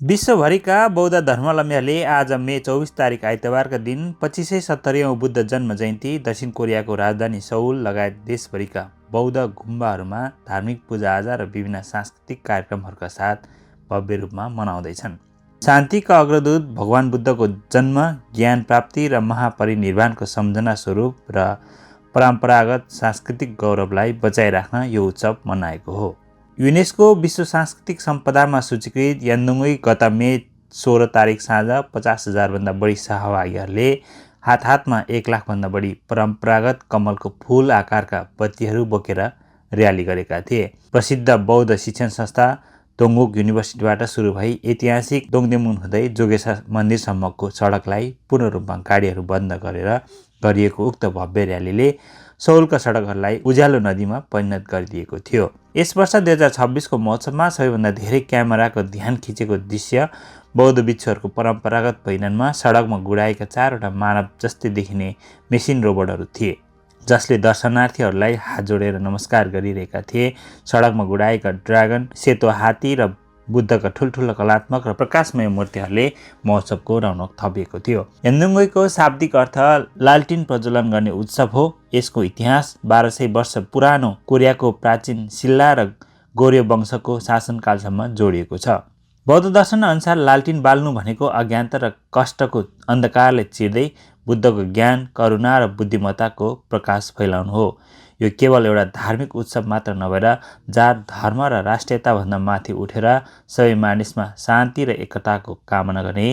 विश्वभरिका बौद्ध धर्मावलम्बीहरूले आज मे 24 तारिक आइतबारका दिन 2570औं बुद्ध जन्म जयन्ती दक्षिण कोरियाको राजधानी सौल लगायत देशभरिका बौद्ध गुम्बाहरूमा धार्मिक पूजाआजा र विभिन्न सांस्कृतिक कार्यक्रमहरूका साथ भव्य रूपमा मनाउँदैछन्। शान्तिका अग्रदूत भगवान बुद्धको जन्म, ज्ञान प्राप्ति र महापरिनिर्वाणको सम्झना स्वरूप र परम्परागत सांस्कृतिक गौरवलाई बचाइराख्न यो उत्सव मनाएको हो। युनेस्को विश्व सांस्कृतिक सम्पदामा सूचीकृत यान्दुङ्गुई गत मे 16 तारिक साँझ 50,000 भन्दा बढी सहभागीहरूले हातमा 1 लाख भन्दा बढी परम्परागत कमलको फूल आकारका बत्तीहरू बोकेर र्याली गरेका थिए। प्रसिद्ध बौद्ध शिक्षण संस्था दोङगुक युनिभर्सिटीबाट सुरु भई ऐतिहासिक दोङदेमुन हुँदै जोगेसा मन्दिरसम्मको सडकलाई पूर्ण रूपमा गाडीहरू बन्द गरेर गरिएको उक्त भव्य र्यालीले सौलका सडकहरूलाई उज्यालो नदीमा परिणत गरिदिएको थियो। यस वर्ष 2026 को महोत्सवमा सबैभन्दा धेरै क्यामेराको ध्यान खिचेको दृश्य बौद्ध भिक्षुहरूको परम्परागत पहिरनमा सडकमा गुडाएका 4वटा मानव जस्तै देखिने मेसिन रोबोटहरू थिए, जसले दर्शनार्थीहरूलाई हात जोडेर नमस्कार गरिरहेका थिए। सडकमा गुडाएका ड्रागन, सेतो हात्ती र बुद्धका ठुल्ठुला कलात्मक र प्रकाशमय मूर्तिहरूले महोत्सवको रौनक थपिएको थियो। यान्दुङ्गुईको शाब्दिक अर्थ लालटिन प्रज्वलन गर्ने उत्सव हो। यसको इतिहास 1200 वर्ष पुरानो कोरियाको प्राचीन सिल्ला र गोर्यो वंशको शासनकालसम्म जोडिएको छ। बौद्ध दर्शन अनुसार लालटिन बाल्नु भनेको अज्ञानता र कष्टको अन्धकारलाई चिर्दै बुद्धको ज्ञान, करुणा र बुद्धिमत्ताको प्रकाश फैलाउनु हो। यो केवल एउटा धार्मिक उत्सव मात्र नभएर जात, धर्म र राष्ट्रियताभन्दा माथि उठेर सबै मानिसमा शान्ति र एकताको कामना गर्ने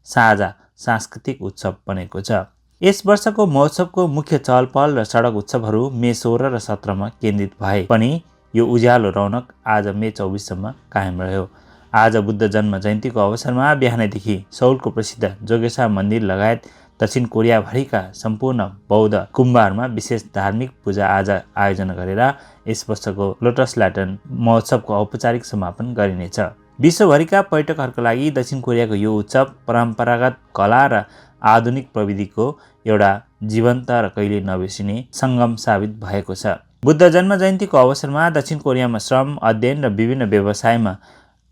साझा सांस्कृतिक उत्सव बनेको छ। यस वर्षको महोत्सवको मुख्य चहलपहल र सडक उत्सवहरू मे 16 र 17 मा केन्द्रित भए पनि यो उज्यालो रौनक आज मे 24 सम्म कायम रह्यो। आज बुद्ध जन्म जयन्तीको अवसरमा बिहानैदेखि सौलको प्रसिद्ध जोगेसा मन्दिर लगायत दक्षिण कोरियाभरिका सम्पूर्ण बौद्ध गुम्बाहरूमा विशेष धार्मिक पूजाआजा आयोजना गरेर यस वर्षको लोटस ल्यान्टर्न महोत्सवको औपचारिक समापन गरिनेछ। विश्वभरिका पर्यटकहरूका लागि दक्षिण कोरियाको यो उत्सव परम्परागत कला र आधुनिक प्रविधिको एउटा जीवन्त र कहिले नबिर्सिने सङ्गम साबित भएको छ। बुद्ध जन्म जयन्तीको अवसरमा दक्षिण कोरियामा श्रम, अध्ययन र विभिन्न व्यवसायमा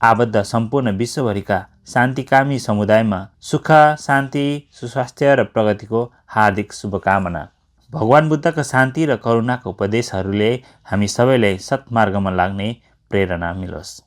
आबद्ध सम्पूर्ण विश्वभरिका शान्तिकामी समुदायमा सुख, शान्ति, सुस्वास्थ्य र प्रगतिको हार्दिक शुभकामना। भगवान बुद्धका शान्ति र करुणाको उपदेशहरूले हामी सबैलाई सत्मार्गमा लाग्ने प्रेरणा मिलोस्।